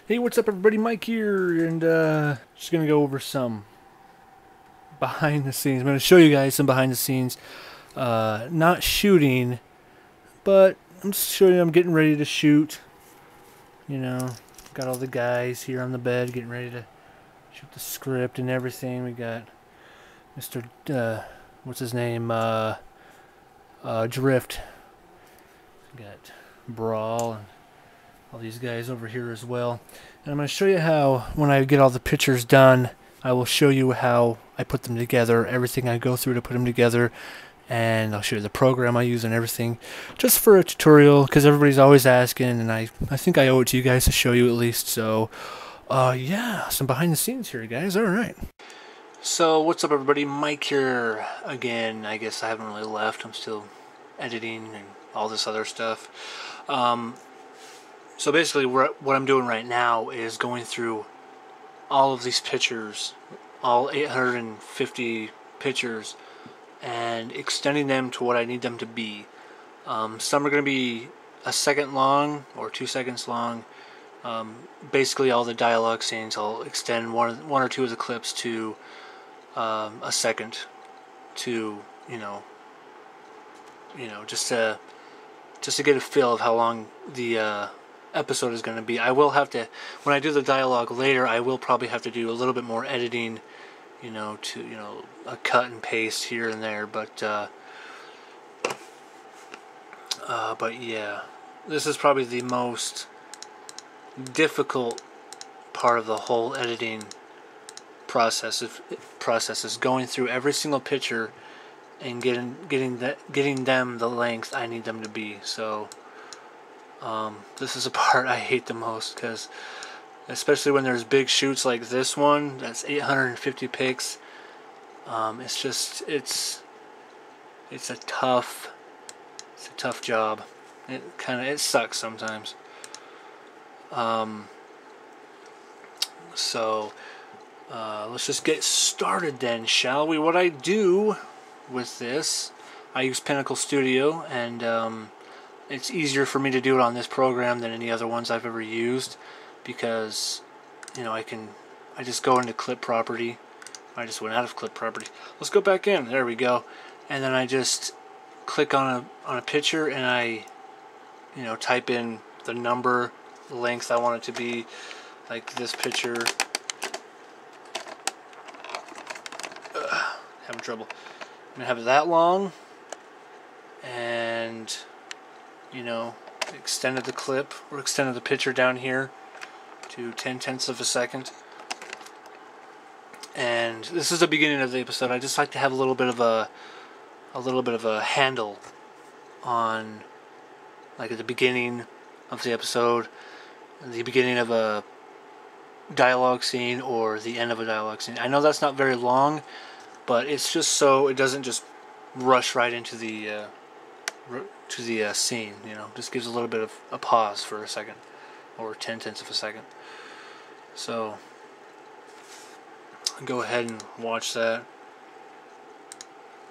Hey, what's up everybody, Mike here, and just gonna go over some behind the scenes. I'm gonna show you guys some behind the scenes, not shooting, but I'm just showing you I'm getting ready to shoot. You know, got all the guys here on the bed getting ready to shoot the script and everything. We got Mr. What's his name? Drift. We got Brawl and all these guys over here as well. And I'm going to show you how, when I get all the pictures done, I will show you how I put them together, everything I go through to put them together, and I'll show you the program I use and everything, just for a tutorial, because everybody's always asking, and I think I owe it to you guys to show you at least. So, yeah, some behind the scenes here, guys. Alright. So, what's up everybody? Mike here again. I guess I haven't really left. I'm still editing and all this other stuff. So basically what I'm doing right now is going through all of these pictures, all 850 pictures, and extending them to what I need them to be. Some are going to be a second long or 2 seconds long. Basically all the dialogue scenes, I'll extend one or two of the clips to a second, to just to get a feel of how long the episode is going to be. I will have to, when I do the dialogue later, I will probably have to do a little bit more editing, to a cut and paste here and there, but yeah, this is probably the most difficult part of the whole editing process. Is going through every single picture and getting them the length I need them to be. So this is a part I hate the most, because especially when there's big shoots like this one that's 850 pics, it's a tough job. It sucks sometimes. So let's just get started then, shall we? What I do with this, I use Pinnacle Studio, and it's easier for me to do it on this program than any other ones I've ever used, because I just go into clip property. I just went out of clip property. Let's go back in. There we go. And then I just click on a picture, and I type in the number, the length I want it to be. Like this picture, having trouble. I'm gonna have it that long, and extended the clip, or extended the picture down here to 10/10 of a second. And this is the beginning of the episode. I just like to have a little bit of a handle on, like, at the beginning of the episode, the beginning of a dialogue scene, or the end of a dialogue scene. I know that's not very long, but it's just so it doesn't just rush right into the scene. Just gives a little bit of a pause for a second, or 10/10 of a second. So go ahead and watch that.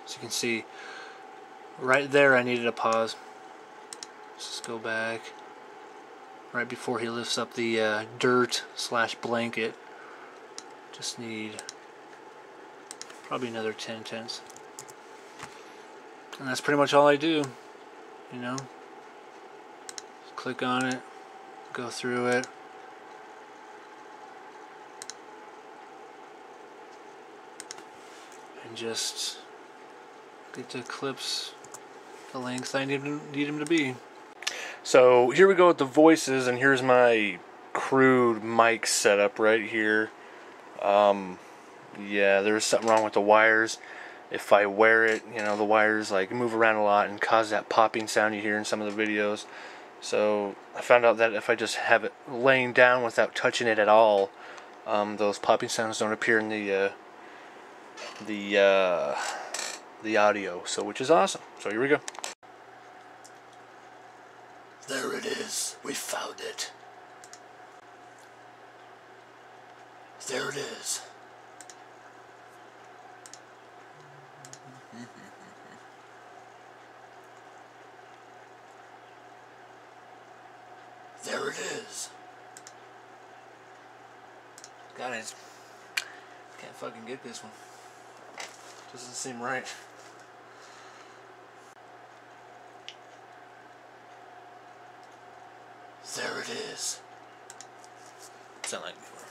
As you can see, right there I needed a pause. Let's just go back. Right before he lifts up the dirt/blanket. Just need probably another 10/10. And that's pretty much all I do. Just click on it, go through it. And just get the clips the length I need them to be. So here we go with the voices, and here's my crude mic setup right here. Yeah, there's something wrong with the wires. If I wear it, the wires like move around a lot and cause that popping sound you hear in some of the videos. So I found out that if I just have it laying down without touching it at all, those popping sounds don't appear in the audio. So, which is awesome. So here we go. There it is. We found it. There it is. There it is. Guys, can't fucking get this one. Doesn't seem right. There it is. Sound like before.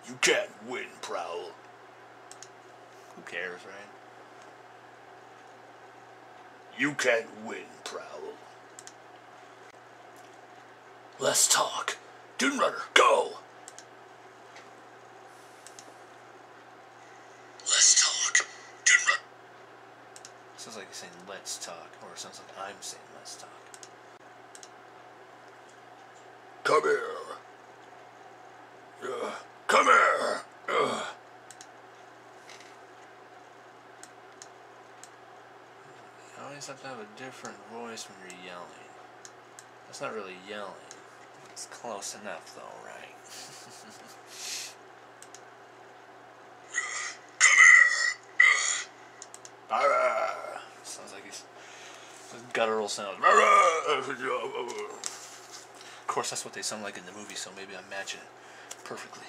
Yeah. You can't win, Prowl. Who cares, right? You can't win, Prowl. Let's talk. Dune Runner, go! Let's talk. Dune Runner. Sounds like he's saying let's talk, or it sounds like I'm saying let's talk. Come here. Come here. You always have to have a different voice when you're yelling. That's not really yelling. It's close enough though, right? Come here. Sounds like he's guttural sound. Of course, that's what they sound like in the movie, so maybe I'm matching it perfectly.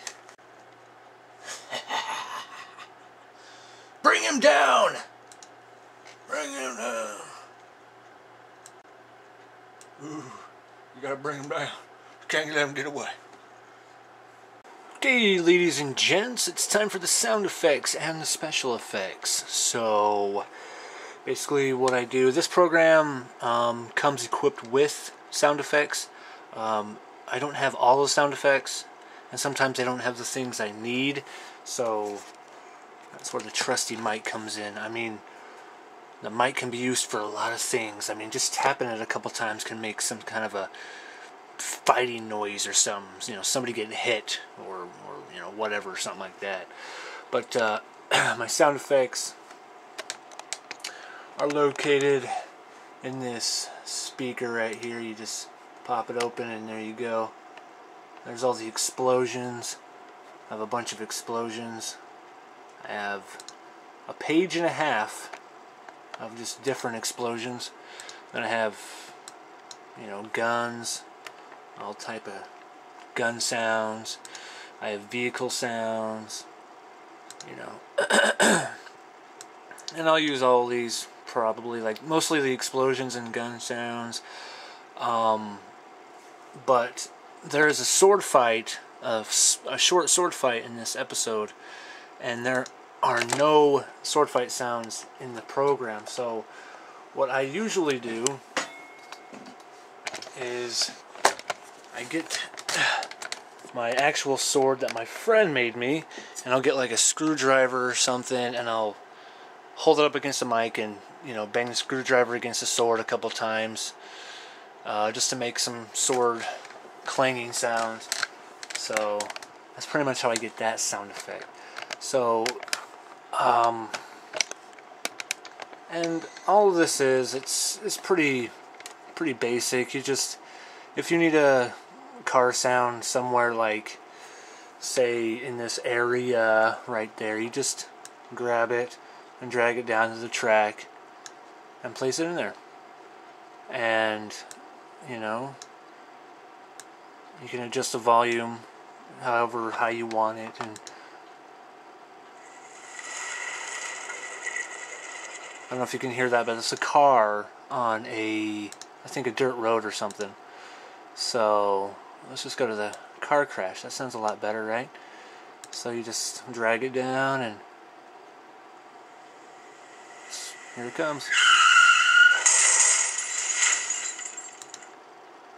Bring him down! Bring him down! Ooh, you gotta bring him down. Can't let him get away. Okay, ladies and gents, it's time for the sound effects and the special effects. So, basically what I do, this program comes equipped with sound effects. I don't have all the sound effects, and sometimes I don't have the things I need, so that's where the trusty mic comes in. I mean, the mic can be used for a lot of things. I mean, just tapping it a couple times can make some kind of a fighting noise or some, you know, somebody getting hit or you know, whatever, something like that. But my sound effects are located in this speaker right here. You just pop it open and there you go. There's all the explosions. I have a bunch of explosions. I have a page and a half of just different explosions. Then I have, you know, guns, all type of gun sounds. I have vehicle sounds, you know. And I'll use all these probably, like mostly the explosions and gun sounds. But there is a sword fight, a short sword fight in this episode, and there are no sword fight sounds in the program. So what I usually do is I get my actual sword that my friend made me, and I'll get like a screwdriver or something, and I'll hold it up against the mic and, you know, bang the screwdriver against the sword a couple times, just to make some sword clanging sounds. So that's pretty much how I get that sound effect. So and all of this it's pretty basic. You just, if you need a car sound somewhere, like say in this area right there, you just grab it and drag it down to the track and place it in there. And, you know, you can adjust the volume however high you want it. And I don't know if you can hear that, but it's a car on I think a dirt road or something. So let's just go to the car crash. That sounds a lot better, right? So you just drag it down and here it comes.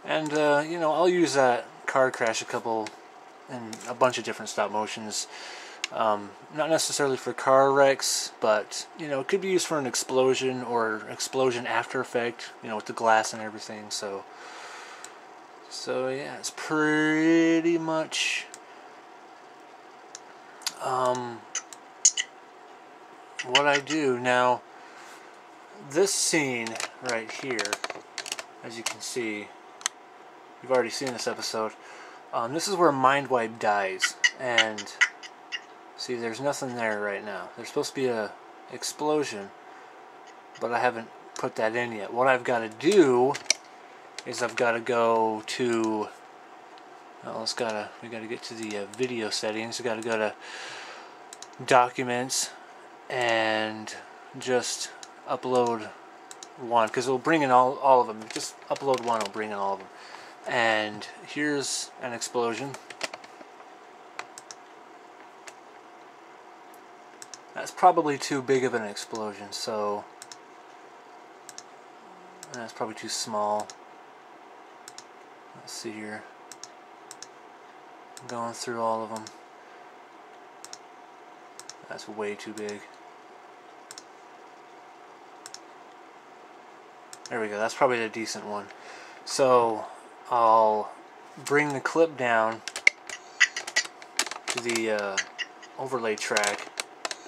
And you know, I'll use that car crash in a bunch of different stop motions. Not necessarily for car wrecks, but you know, it could be used for an explosion or explosion after effect, you know, with the glass and everything. So yeah, it's pretty much what I do. Now, this scene right here, as you can see, you've already seen this episode. This is where Mindwipe dies, and see, there's nothing there right now. There's supposed to be a explosion, but I haven't put that in yet. What I've got to do is I've got to go to Well, we gotta get to the video settings. We gotta go to Documents and just upload one, because it'll bring in all of them. Just upload one, it'll bring in all of them. And here's an explosion. That's probably too big of an explosion, so that's probably too small. Let's see here. I'm going through all of them. That's way too big. There we go. That's probably a decent one. So I'll bring the clip down to the overlay track,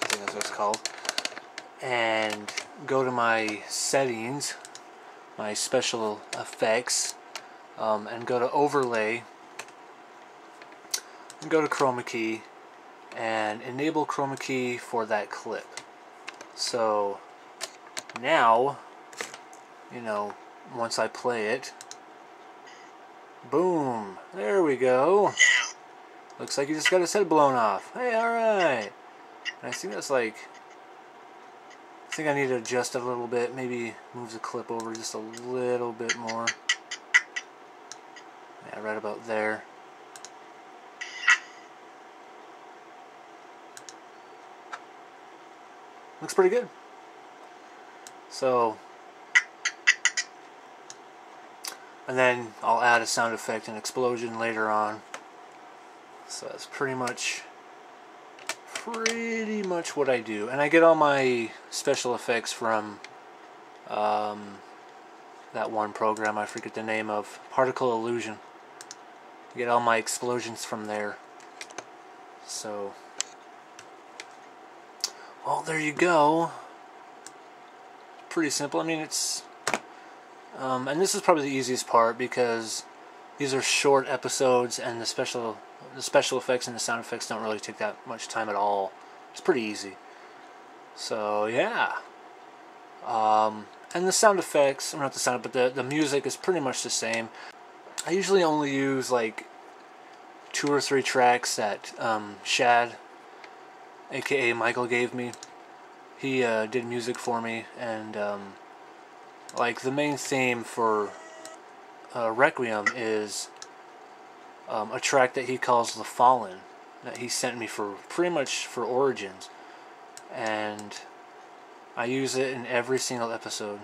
I think that's what it's called, and go to my settings, my special effects, and go to overlay, and go to chroma key, and enable chroma key for that clip. So now, you know, once I play it, boom, there we go. Looks like you just got his head blown off. Hey, alright. I think that's like, I think I need to adjust it a little bit, maybe move the clip over just a little bit more. Yeah, right about there. Looks pretty good. So, and then I'll add a sound effect and explosion later on. So that's pretty much what I do. And I get all my special effects from that one program I forget the name of, Particle Illusion. I get all my explosions from there. So, well, there you go. Pretty simple. I mean, it's and this is probably the easiest part, because these are short episodes, and the special effects and the sound effects don't really take that much time at all. It's pretty easy. So yeah, and the sound effects, not the sound, but the music is pretty much the same. I usually only use like 2 or 3 tracks that Shad, aka Michael, gave me. He did music for me, and like the main theme for Requiem is a track that he calls The Fallen, that he sent me for pretty much for Origins, and I use it in every single episode.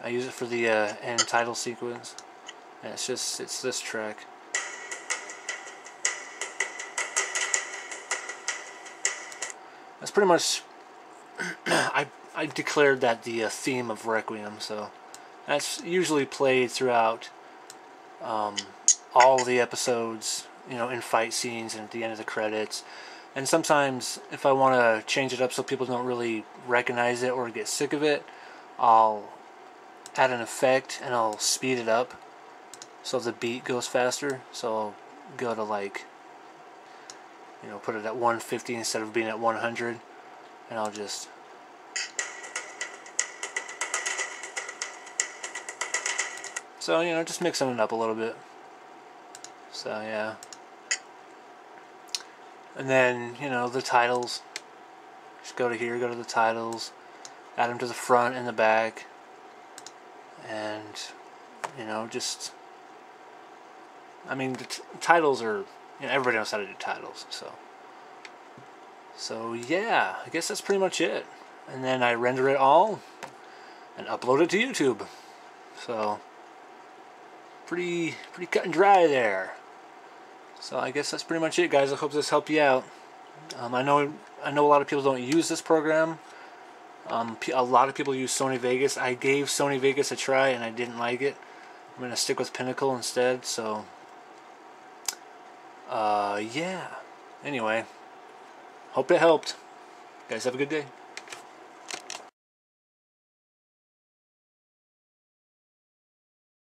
I use it for the end title sequence, and it's this track. That's pretty much I declared that the theme of Requiem, so that's usually played throughout all the episodes, you know, in fight scenes and at the end of the credits. And sometimes, if I want to change it up so people don't really recognize it or get sick of it, I'll add an effect and I'll speed it up so the beat goes faster. So I'll go to, like, you know, put it at 150 instead of being at 100, and I'll just so, you know, just mixing it up a little bit. So yeah. And then, you know, the titles. Just go to here, go to the titles, add them to the front and the back, and, you know, just, I mean, the titles are, you know, everybody knows how to do titles, so yeah, I guess that's pretty much it. And then I render it all and upload it to YouTube. So pretty cut and dry there. So I guess that's pretty much it, guys. I hope this helped you out. I know a lot of people don't use this program. A lot of people use Sony Vegas. I gave Sony Vegas a try and I didn't like it. I'm gonna stick with Pinnacle instead. So yeah. Anyway, hope it helped. Guys, have a good day.